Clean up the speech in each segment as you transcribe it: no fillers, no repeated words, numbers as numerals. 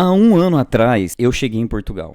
Há um ano atrás, eu cheguei em Portugal.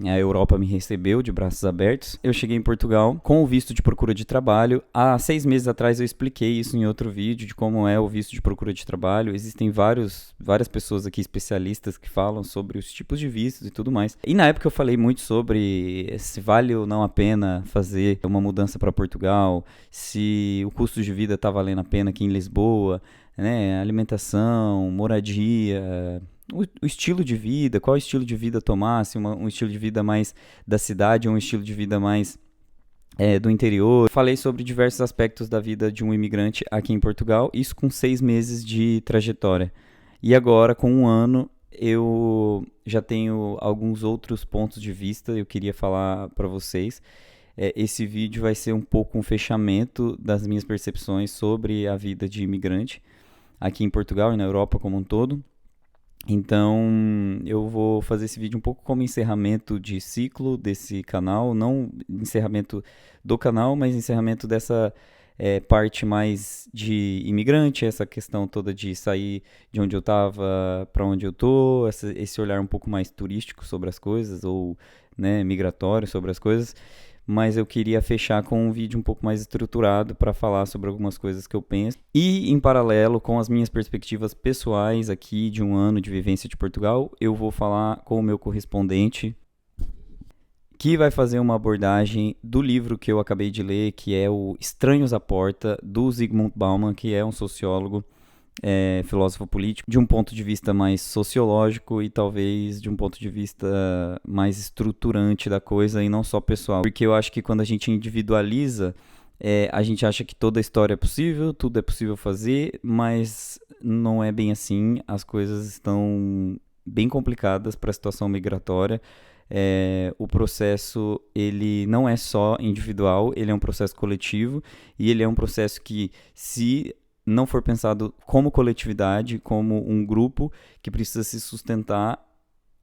A Europa me recebeu de braços abertos. Eu cheguei em Portugal com o visto de procura de trabalho. Há 6 meses atrás eu expliquei isso em outro vídeo de como é o visto de procura de trabalho. Existem várias pessoas aqui especialistas que falam sobre os tipos de vistos e tudo mais. E na época eu falei muito sobre se vale ou não a pena fazer uma mudança para Portugal, se o custo de vida está valendo a pena aqui em Lisboa, né? Alimentação, moradia, o estilo de vida, qual estilo de vida tomar, se um estilo de vida mais da cidade ou um estilo de vida mais do interior. Falei sobre diversos aspectos da vida de um imigrante aqui em Portugal, isso com 6 meses de trajetória. E agora, com um ano, eu já tenho alguns outros pontos de vista, eu queria falar para vocês. Esse vídeo vai ser um pouco um fechamento das minhas percepções sobre a vida de imigrante aqui em Portugal e na Europa como um todo. Então, eu vou fazer esse vídeo um pouco como encerramento de ciclo desse canal, não encerramento do canal, mas encerramento dessa parte mais de imigrante, essa questão toda de sair de onde eu estava para onde eu tô, esse olhar um pouco mais turístico sobre as coisas, ou né, migratório sobre as coisas. Mas eu queria fechar com um vídeo um pouco mais estruturado para falar sobre algumas coisas que eu penso. E, em paralelo com as minhas perspectivas pessoais aqui de um ano de vivência de Portugal, eu vou falar com o meu correspondente, que vai fazer uma abordagem do livro que eu acabei de ler, que é o Estranhos à Porta, do Zygmunt Bauman, que é um sociólogo, filósofo político, de um ponto de vista mais sociológico e talvez de um ponto de vista mais estruturante da coisa e não só pessoal. Porque eu acho que quando a gente individualiza, a gente acha que toda a história é possível, tudo é possível fazer, mas não é bem assim. As coisas estão bem complicadas para a situação migratória. O processo ele não é só individual, ele é um processo coletivo e ele é um processo que, se não for pensado como coletividade, como um grupo que precisa se sustentar,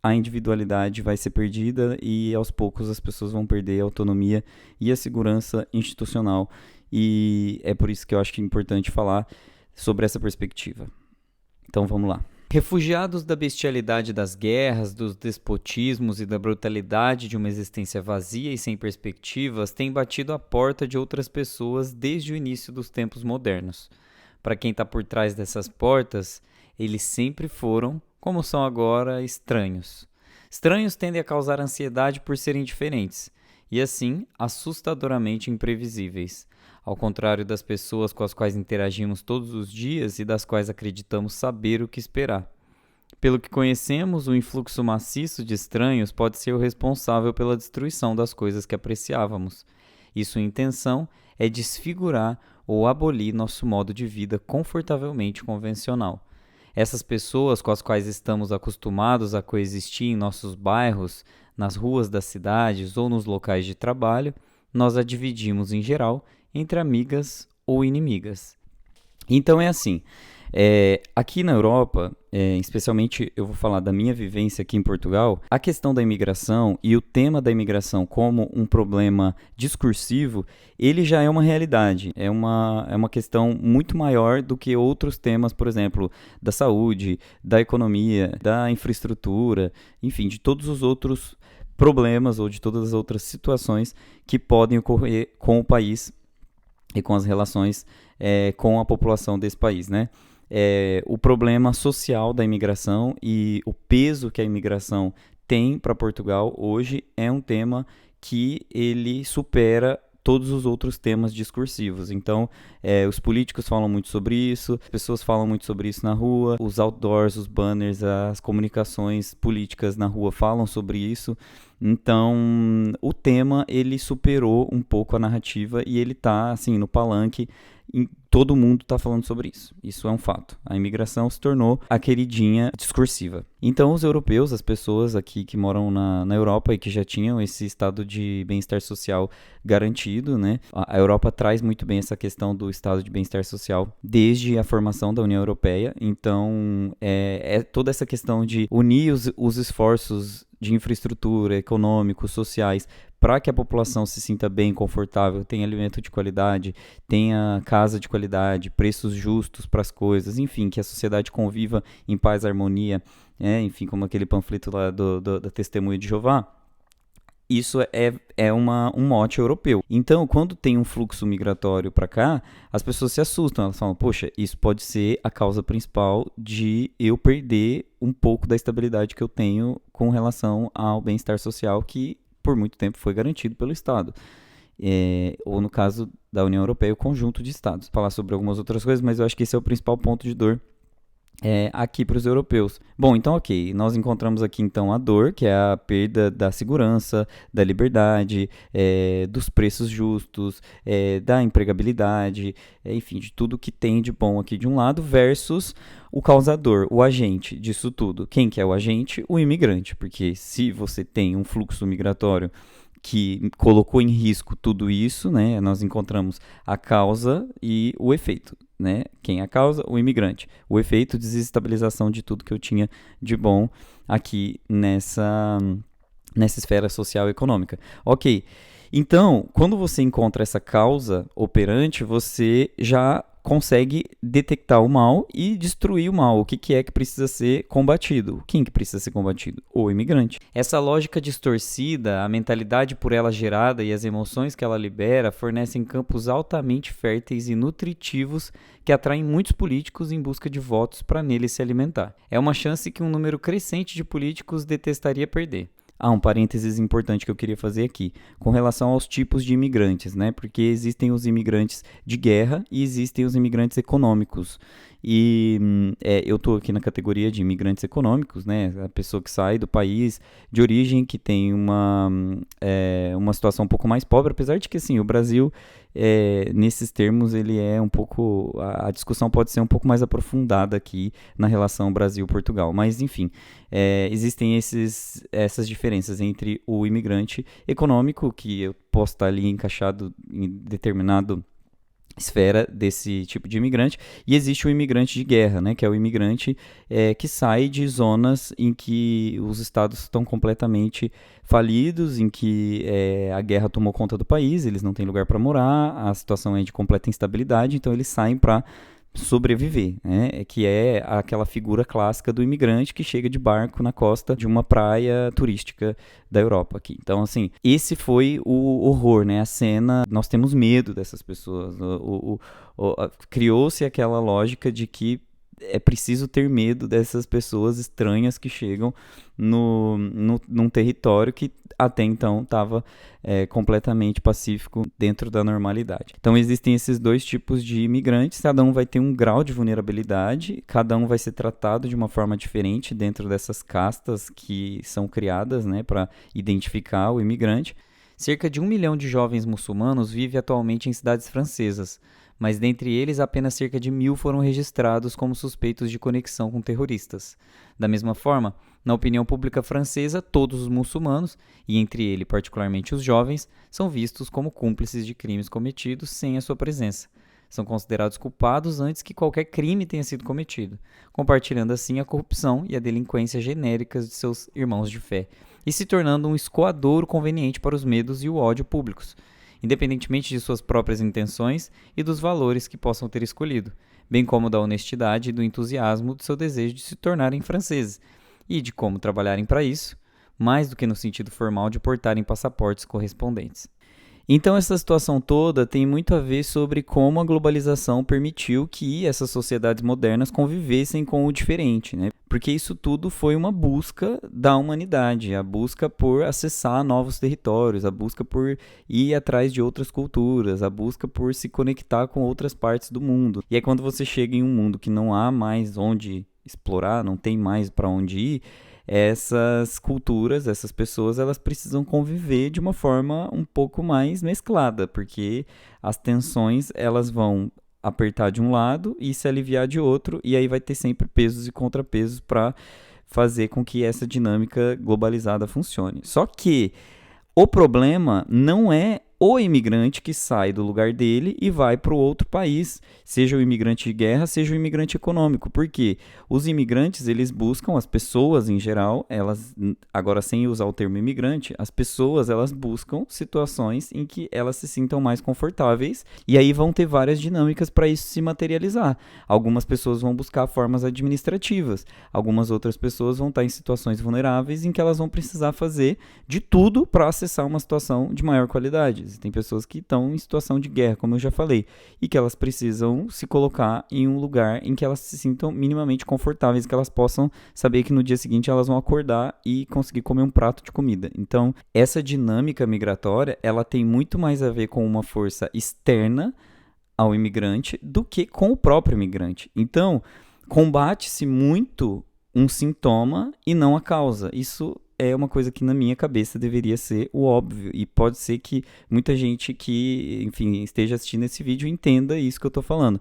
a individualidade vai ser perdida e aos poucos as pessoas vão perder a autonomia e a segurança institucional. E é por isso que eu acho que é importante falar sobre essa perspectiva. Então vamos lá. Refugiados da bestialidade das guerras, dos despotismos e da brutalidade de uma existência vazia e sem perspectivas, têm batido à porta de outras pessoas desde o início dos tempos modernos. Para quem está por trás dessas portas, eles sempre foram, como são agora, estranhos. Estranhos tendem a causar ansiedade por serem diferentes, e assim, assustadoramente imprevisíveis, ao contrário das pessoas com as quais interagimos todos os dias e das quais acreditamos saber o que esperar. Pelo que conhecemos, o influxo maciço de estranhos pode ser o responsável pela destruição das coisas que apreciávamos, e sua intenção é desfigurar ou abolir nosso modo de vida confortavelmente convencional. Essas pessoas com as quais estamos acostumados a coexistir em nossos bairros, nas ruas das cidades ou nos locais de trabalho, nós a dividimos, em geral, entre amigas ou inimigas. Então é assim, aqui na Europa, especialmente eu vou falar da minha vivência aqui em Portugal, a questão da imigração e o tema da imigração como um problema discursivo, ele já é uma realidade, é uma questão muito maior do que outros temas, por exemplo, da saúde, da economia, da infraestrutura, enfim, de todos os outros problemas ou de todas as outras situações que podem ocorrer com o país e com as relações com a população desse país, né? O problema social da imigração e o peso que a imigração tem para Portugal hoje é um tema que ele supera todos os outros temas discursivos. Então, os políticos falam muito sobre isso, as pessoas falam muito sobre isso na rua, os outdoors, os banners, as comunicações políticas na rua falam sobre isso. Então, o tema, ele superou um pouco a narrativa e ele está, assim, no palanque. Todo mundo está falando sobre isso. Isso é um fato. A imigração se tornou a queridinha discursiva. Então, os europeus, as pessoas aqui que moram na Europa e que já tinham esse estado de bem-estar social garantido, né? A Europa traz muito bem essa questão do estado de bem-estar social desde a formação da União Europeia. Então, toda essa questão de unir os esforços de infraestrutura, econômicos, sociais, para que a população se sinta bem, confortável, tenha alimento de qualidade, tenha casa de qualidade, preços justos para as coisas, enfim, que a sociedade conviva em paz e harmonia, enfim, como aquele panfleto lá da Testemunha de Jeová. Isso é um mote europeu. Então, quando tem um fluxo migratório para cá, as pessoas se assustam. Elas falam, poxa, isso pode ser a causa principal de eu perder um pouco da estabilidade que eu tenho com relação ao bem-estar social que, por muito tempo, foi garantido pelo Estado. Ou, no caso da União Europeia, o conjunto de Estados. Vou falar sobre algumas outras coisas, mas eu acho que esse é o principal ponto de dor aqui para os europeus. Bom, então ok, nós encontramos aqui então a dor, que é a perda da segurança, da liberdade, dos preços justos, da empregabilidade, enfim, de tudo que tem de bom aqui de um lado, versus o causador, o agente disso tudo. Quem que é o agente? O imigrante, porque se você tem um fluxo migratório que colocou em risco tudo isso, né, nós encontramos a causa e o efeito. Né? Quem é a causa? O imigrante. O efeito, desestabilização de tudo que eu tinha de bom aqui nessa esfera social e econômica. Ok, então, quando você encontra essa causa operante, você já consegue detectar o mal e destruir o mal. O que é que precisa ser combatido? Quem que precisa ser combatido? O imigrante. Essa lógica distorcida, a mentalidade por ela gerada e as emoções que ela libera fornecem campos altamente férteis e nutritivos que atraem muitos políticos em busca de votos para neles se alimentar. É uma chance que um número crescente de políticos detestaria perder. Um parênteses importante que eu queria fazer aqui, com relação aos tipos de imigrantes, né? Porque existem os imigrantes de guerra e existem os imigrantes econômicos. E eu estou aqui na categoria de imigrantes econômicos, né? A pessoa que sai do país de origem, que tem uma situação um pouco mais pobre, apesar de que, assim, o Brasil, nesses termos, ele é um pouco... A discussão pode ser um pouco mais aprofundada aqui na relação Brasil-Portugal. Mas, enfim, existem essas diferenças entre o imigrante econômico, que eu posso estar ali encaixado em determinado esfera desse tipo de imigrante, e existe o imigrante de guerra, né, que é o imigrante que sai de zonas em que os estados estão completamente falidos, em que a guerra tomou conta do país, eles não têm lugar para morar, a situação é de completa instabilidade, então eles saem para sobreviver, né? Que é aquela figura clássica do imigrante que chega de barco na costa de uma praia turística da Europa aqui. Então, assim, esse foi o horror, né? A cena, nós temos medo dessas pessoas. Criou-se aquela lógica de que é preciso ter medo dessas pessoas estranhas que chegam num território que até então estava completamente pacífico dentro da normalidade. Então existem esses dois tipos de imigrantes, cada um vai ter um grau de vulnerabilidade, cada um vai ser tratado de uma forma diferente dentro dessas castas que são criadas, né, para identificar o imigrante. Cerca de 1 milhão de jovens muçulmanos vive atualmente em cidades francesas, mas dentre eles apenas cerca de 1.000 foram registrados como suspeitos de conexão com terroristas. Da mesma forma, na opinião pública francesa, todos os muçulmanos, e entre eles particularmente os jovens, são vistos como cúmplices de crimes cometidos sem a sua presença. São considerados culpados antes que qualquer crime tenha sido cometido, compartilhando assim a corrupção e a delinquência genéricas de seus irmãos de fé, e se tornando um escoadouro conveniente para os medos e o ódio públicos, independentemente de suas próprias intenções e dos valores que possam ter escolhido, bem como da honestidade e do entusiasmo do seu desejo de se tornarem franceses, e de como trabalharem para isso, mais do que no sentido formal de portarem passaportes correspondentes. Então essa situação toda tem muito a ver sobre como a globalização permitiu que essas sociedades modernas convivessem com o diferente, né? Porque isso tudo foi uma busca da humanidade, a busca por acessar novos territórios, a busca por ir atrás de outras culturas, a busca por se conectar com outras partes do mundo. E aí quando você chega em um mundo que não há mais onde explorar, não tem mais para onde ir, essas culturas, essas pessoas, elas precisam conviver de uma forma um pouco mais mesclada, porque as tensões, elas vão apertar de um lado e se aliviar de outro, e aí vai ter sempre pesos e contrapesos para fazer com que essa dinâmica globalizada funcione. Só que o problema não é o imigrante que sai do lugar dele e vai para o outro país, seja o imigrante de guerra, seja o imigrante econômico. Por quê? Os imigrantes, eles buscam, as pessoas em geral, elas, agora sem usar o termo imigrante, as pessoas, elas buscam situações em que elas se sintam mais confortáveis, e aí vão ter várias dinâmicas para isso se materializar. Algumas pessoas vão buscar formas administrativas, algumas outras pessoas vão estar em situações vulneráveis em que elas vão precisar fazer de tudo para acessar uma situação de maior qualidade. Tem pessoas que estão em situação de guerra, como eu já falei, e que elas precisam se colocar em um lugar em que elas se sintam minimamente confortáveis, que elas possam saber que no dia seguinte elas vão acordar e conseguir comer um prato de comida. Então, essa dinâmica migratória, ela tem muito mais a ver com uma força externa ao imigrante do que com o próprio imigrante. Então, combate-se muito um sintoma e não a causa. Isso é uma coisa que na minha cabeça deveria ser o óbvio, e pode ser que muita gente que, enfim, esteja assistindo esse vídeo entenda isso que eu estou falando.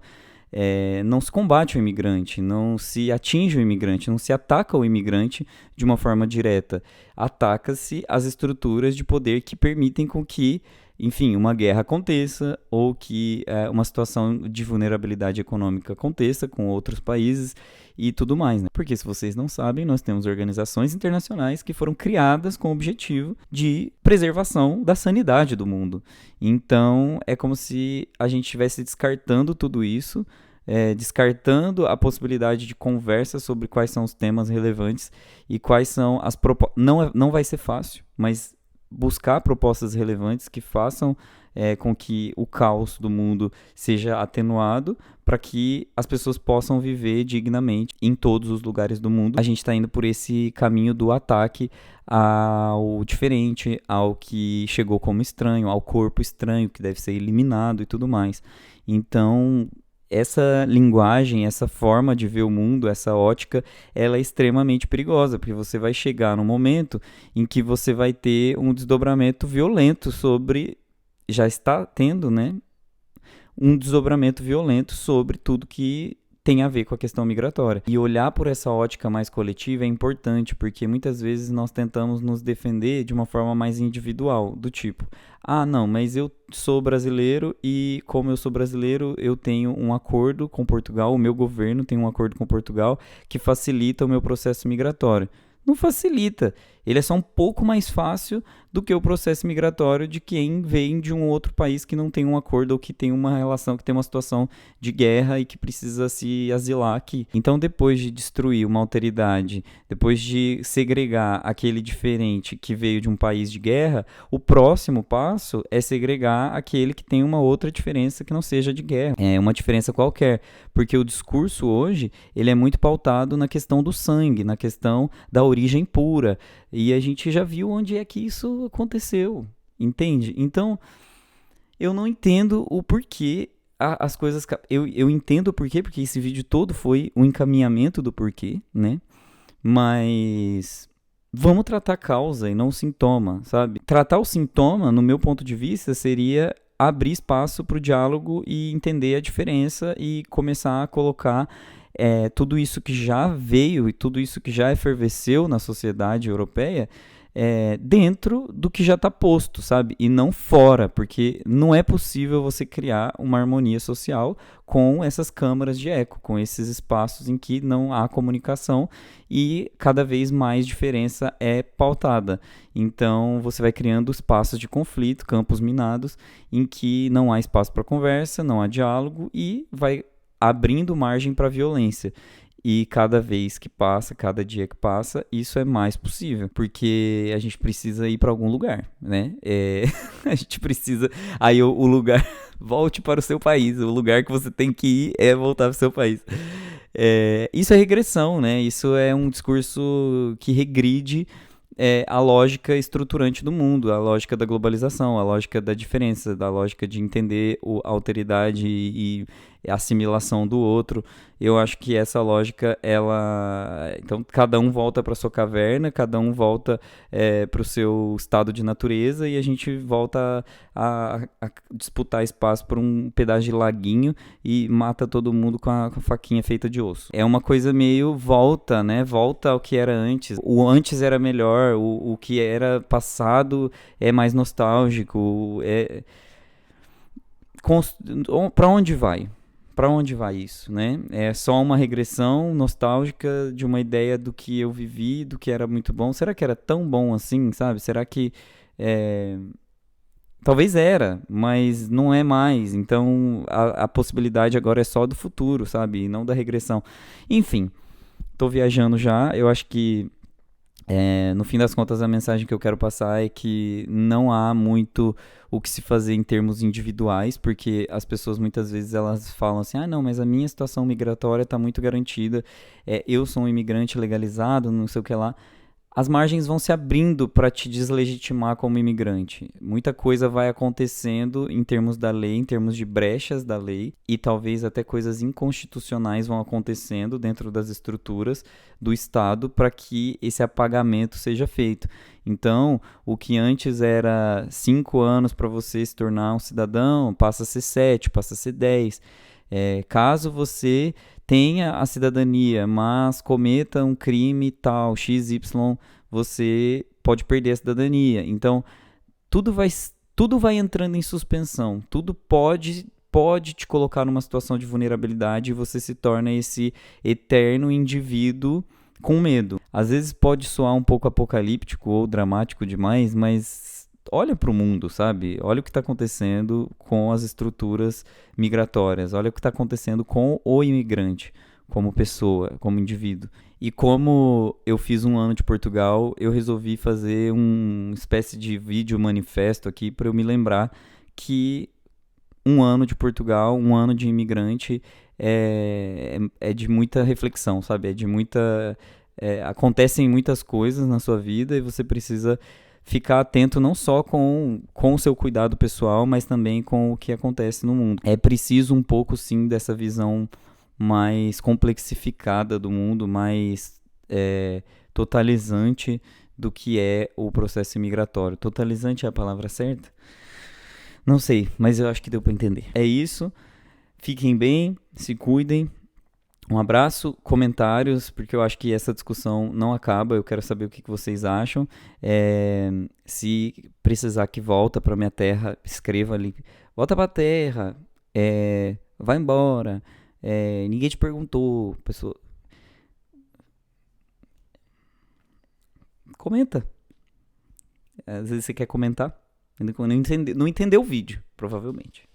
Não se combate o imigrante, não se atinge o imigrante, não se ataca o imigrante de uma forma direta. Ataca-se as estruturas de poder que permitem com que, enfim, uma guerra aconteça ou que uma situação de vulnerabilidade econômica aconteça com outros países e tudo mais, né? Porque, se vocês não sabem, nós temos organizações internacionais que foram criadas com o objetivo de preservação da sanidade do mundo. Então, é como se a gente estivesse descartando tudo isso, descartando a possibilidade de conversa sobre quais são os temas relevantes e quais são as propostas. Não vai ser fácil, mas buscar propostas relevantes que façam com que o caos do mundo seja atenuado para que as pessoas possam viver dignamente em todos os lugares do mundo. A gente está indo por esse caminho do ataque ao diferente, ao que chegou como estranho, ao corpo estranho que deve ser eliminado e tudo mais. Então, essa linguagem, essa forma de ver o mundo, essa ótica, ela é extremamente perigosa, porque você vai chegar num momento em que você vai ter um desdobramento violento sobre, já está tendo, né, um desdobramento violento sobre tudo que tem a ver com a questão migratória. E olhar por essa ótica mais coletiva é importante, porque muitas vezes nós tentamos nos defender de uma forma mais individual, do tipo, não, mas eu sou brasileiro e, como eu sou brasileiro, eu tenho um acordo com Portugal, o meu governo tem um acordo com Portugal que facilita o meu processo migratório. Não facilita, ele é só um pouco mais fácil do que o processo migratório de quem vem de um outro país que não tem um acordo ou que tem uma relação, que tem uma situação de guerra e que precisa se asilar aqui. Então, depois de destruir uma alteridade, depois de segregar aquele diferente que veio de um país de guerra, o próximo passo é segregar aquele que tem uma outra diferença que não seja de guerra. É uma diferença qualquer, porque o discurso hoje, ele é muito pautado na questão do sangue, na questão da origem pura, e a gente já viu onde é que isso aconteceu, entende? Então, eu não entendo o porquê as coisas... Eu entendo o porquê, porque esse vídeo todo foi um encaminhamento do porquê, né? Mas vamos tratar a causa e não o sintoma, sabe? Tratar o sintoma, no meu ponto de vista, seria abrir espaço para o diálogo e entender a diferença e começar a colocar tudo isso que já veio e tudo isso que já efervesceu na sociedade europeia dentro do que já está posto, sabe? E não fora, porque não é possível você criar uma harmonia social com essas câmaras de eco, com esses espaços em que não há comunicação e cada vez mais diferença é pautada. Então, você vai criando espaços de conflito, campos minados, em que não há espaço para conversa, não há diálogo e vai abrindo margem para violência. E cada vez que passa, cada dia que passa, isso é mais possível, porque a gente precisa ir para algum lugar, né? A gente precisa... Aí o lugar... Volte para o seu país. O lugar que você tem que ir é voltar para o seu país. Isso é regressão, né? Isso é um discurso que regride a lógica estruturante do mundo, a lógica da globalização, a lógica da diferença, da lógica de entender a alteridade e assimilação do outro. Eu acho que essa lógica, ela... Então, cada um volta para sua caverna, cada um volta para o seu estado de natureza e a gente volta a disputar espaço por um pedaço de laguinho e mata todo mundo com a faquinha feita de osso. É uma coisa meio volta, né? Volta ao que era antes. O antes era melhor, o que era passado é mais nostálgico. Para onde vai? Para onde vai isso, né? É só uma regressão nostálgica de uma ideia do que eu vivi, do que era muito bom. Será que era tão bom assim, sabe? Será que talvez era, mas não é mais. Então a possibilidade agora é só do futuro, sabe? E não da regressão. Enfim, tô viajando já. Eu acho que no fim das contas, a mensagem que eu quero passar é que não há muito o que se fazer em termos individuais, porque as pessoas muitas vezes elas falam assim, ah não, mas a minha situação migratória está muito garantida, eu sou um imigrante legalizado, não sei o que lá. As margens vão se abrindo para te deslegitimar como imigrante. Muita coisa vai acontecendo em termos da lei, em termos de brechas da lei, e talvez até coisas inconstitucionais vão acontecendo dentro das estruturas do Estado para que esse apagamento seja feito. Então, o que antes era 5 anos para você se tornar um cidadão, passa a ser 7, passa a ser 10. Caso você tenha a cidadania, mas cometa um crime tal, XY, você pode perder a cidadania. Então, tudo vai, tudo vai entrando em suspensão. Tudo pode te colocar numa situação de vulnerabilidade e você se torna esse eterno indivíduo com medo. Às vezes pode soar um pouco apocalíptico ou dramático demais, mas olha para o mundo, sabe? Olha o que está acontecendo com as estruturas migratórias. Olha o que está acontecendo com o imigrante, como pessoa, como indivíduo. E como eu fiz um ano de Portugal, eu resolvi fazer uma espécie de vídeo manifesto aqui para eu me lembrar que um ano de Portugal, um ano de imigrante é de muita reflexão, sabe? É de muita... acontecem muitas coisas na sua vida e você precisa ficar atento não só com o seu cuidado pessoal, mas também com o que acontece no mundo. É preciso um pouco, sim, dessa visão mais complexificada do mundo, mais totalizante do que é o processo imigratório. Totalizante é a palavra certa? Não sei, mas eu acho que deu para entender. É isso. Fiquem bem, se cuidem. Um abraço, comentários, porque eu acho que essa discussão não acaba. Eu quero saber o que vocês acham. Se precisar que volta para minha terra, escreva ali. Volta para a terra. Vai embora. Ninguém te perguntou. Pessoa... Comenta. Às vezes você quer comentar. Não entendeu o vídeo, provavelmente.